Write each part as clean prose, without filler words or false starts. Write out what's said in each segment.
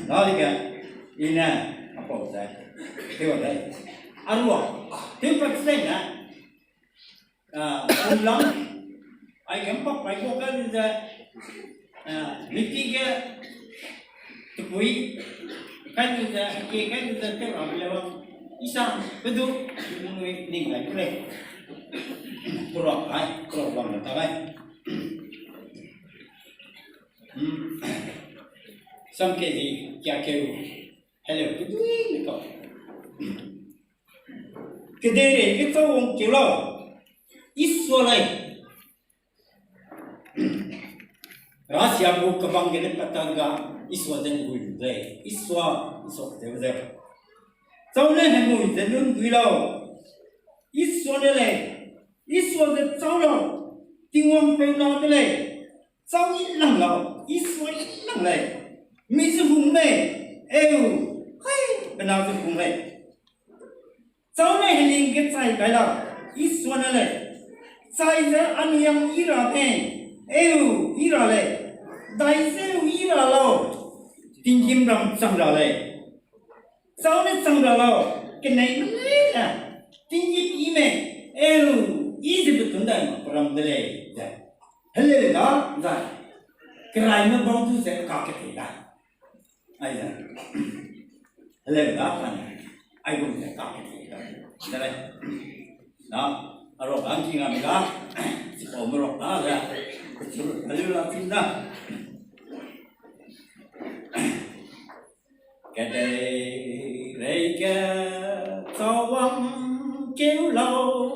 đó thì cái ina apa saya thế vậy đấy arwah thế phải xem nè ulang ai em pak ai có cái gì niti cái tụi cái gì cái cái orang bilang isang betul người ninh lại cái này kurang bang người ta cái xong cái gì kia kêu hello cái gì nữa cái đây này cái tao ông chịu lo ít số này rahasia buku kebanggaan petangga iswa dan gulai iswa betul sau này là mùi dân lương quý lâu iswa đây này iswa dân sau lâu tiếng ông phèo nào đây này sau ít lăng lâu iswa ít lăng này mi sư hùng này eo hay bên nào sư hùng này sau này hình hình cái sai cái nào iswa đây này sai ra anh em ira thế eo ira này đại sêu ira lâu tình kim rầm sang ra này sau này sang ra lâu cái này nó lấy à tình kim ý mẹ eo ý gì betul dah ram đây hele đó rồi cái này nó bông thu sẽ cả cái gì đó ai vậy hele đó là ai cũng sẽ cả cái gì đó đây đó rồi anh chị làm đó chỉ có một lúc đó rồi hele là tin đó cái đây cái sao vắng kéo lâu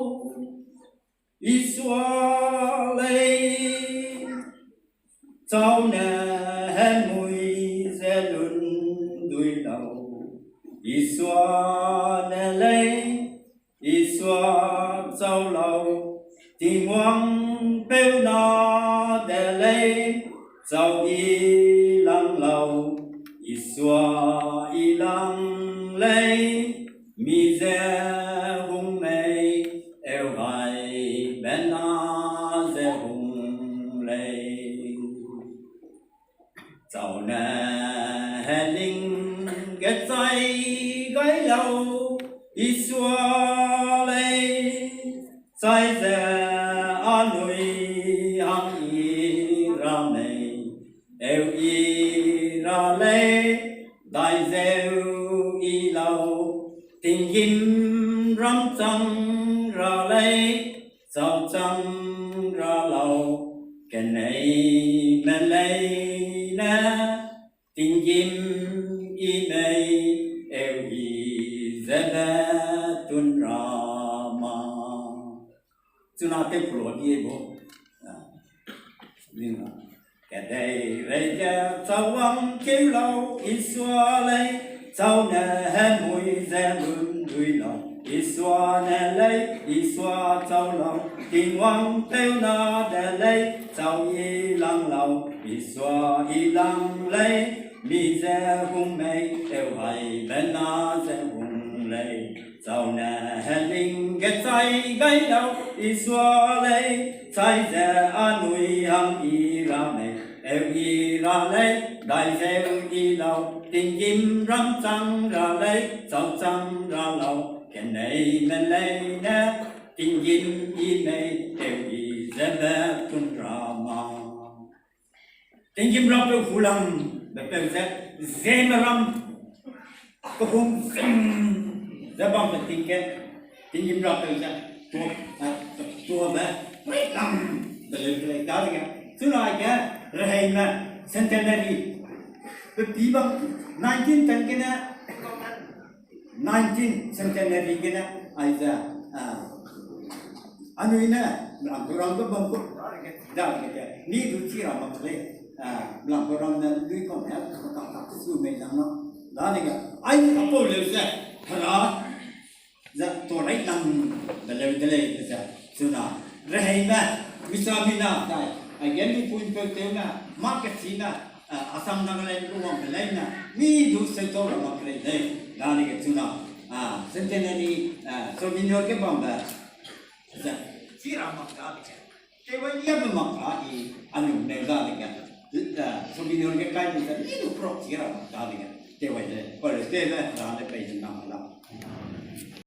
Israel sau này mùi sẽ luôn đuôi đầu Israel sau lâu tình hoang bêu nó để lấy sau y lăng lâu Israel lăng lấy mi dè hung mây eo hai bên na dè hung lấy sau này linh ghét say gái lâu Israel say dè an nuôi hăng y ra này eo y ra lấy đại gieo y lâu tình kim rắm trăng ra lấy sao trăng ra lâu cái này mà lấy na tình kim y này eo y zela tun ra ma chúng ta tiếp tục đi bộ nhưng mà cái đây đây cha sao ông kêu lâu Israel sau này mùi dè mượn đuôi lòng Israel lấy Israel sau lòng tình hoang theo na để lấy sau y lăng lâu Israel lăng lấy mi dè hung mây theo hai bên na dè hung lấy sau này linh ghét say gái đầu Israel say dè an nuôi hăng y ra này eo y ra lấy đại gieo y lâu tình kim rắm trăng ra lấy sao trăng ra lâu cái này mình lấy nè tình kim y này eo y zebe tun ra ma tình kim rắm bêu phù lâm bêu zeb zem rắm có hung zem zebam tình kim rắm bêu zeb tua bé mấy năm bêu đó đi thứ này cái rồi mà centenary cái tí bằng 19 ten cái nè 19 centenary cái nè ai ra anh ấy nè làm program cái bông cúc đó cái ní đủ chi làm một cái làm program này đuôi con hết các sư mấy năm đó thì cái anh có bao nhiêu giờ đó giờ tôi lấy năm để lấy giờ xưa nào rồi mà Misamina tai again you put in na market sina Assam Nagaland luang pelai na mi du sektor makre dai dani ke tuna centenary so minor ke bamba za sira makka ke wai ya makka I anu ne da ke ဆိုပြီးတော့ကိုင်းပြီးတယ်ဒီလို prop ကြီးရတာဒါလည်းတဲဝဲတယ်ဟောတယ်တဲလဲဒါလည်းပဲနေတာမလား